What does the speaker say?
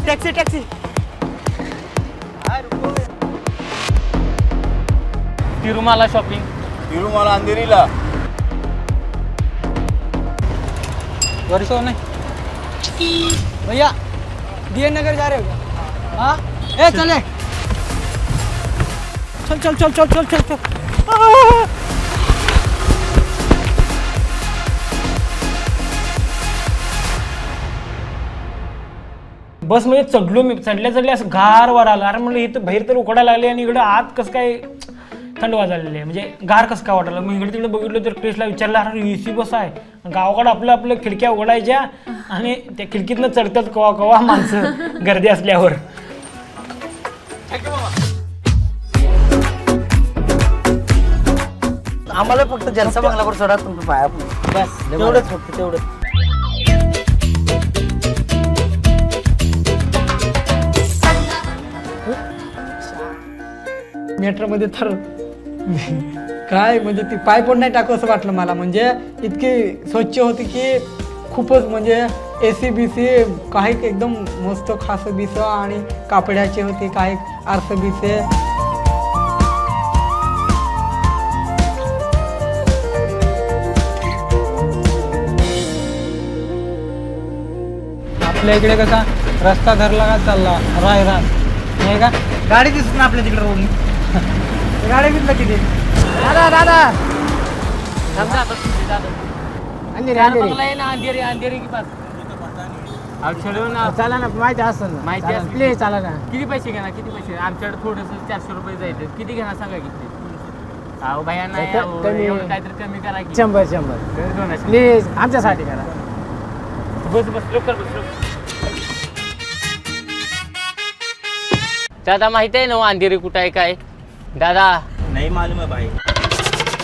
Taxi taxi Tirumala shopping. Tirumala अंधेरीला. वर्षो नहीं भैया DN नगर जा रहे हो क्या? हाँ ए चले चल चल चल चल चल चल चल बस मध्ये चढलो मी, चढल्या असं गार वारा आला. अरे म्हणलं इथं बाहेर तर उकडायला लागले आणि इकडं आत कसं काय थंड वाजायला आहे, म्हणजे गार कसं काय वाटायला. मग इकडे तिकडे बघितलं तर क्रिसला विचारलं, अरे AC बस आहे. गावाकडं आपल्या खिडक्या उघडायच्या आणि त्या खिडकीतनं चढतात कवा कवा माणसं गर्दी असल्यावर. आम्हाला फक्त जनता बंगलावर सोडा तुमचं पाया बस तेवढंच फक्त तेवढंच. मेट्रोमध्ये तर काय म्हणजे ती पाय पण नाही टाकू असं वाटलं मला. म्हणजे इतकी स्वच्छ होती की खूपच, म्हणजे AC BC काही एकदम मस्त खासं बिस आणि कापड्याची होती, काही आरसं बिसे. आपल्या इकडे कसा रस्ता धरला का चालला रायरान नाही का, गाडी दिसत ना आपल्या तिकडे रोडनी. गाडी दिसलं किती. दादा दादा अंधेरी की पास चला ना, माहिती असं ना, माहिती असतं. प्लीज चला ना. किती पैसे घेणार? किती पैसे? आमच्याकडे थोडंसं 400 रुपये जायचं. किती घेणार सांगा किती? अहो भैया नाही, अहो, कमी- एवढं काहीतरी कमी करा की. 100 प्लीज आमच्यासाठी करा. बस बस लवकर बस लवकर. दादा माहित आहे ना अंधेरी कुठं आहे काय? दादा नहीं मालूम है भाई.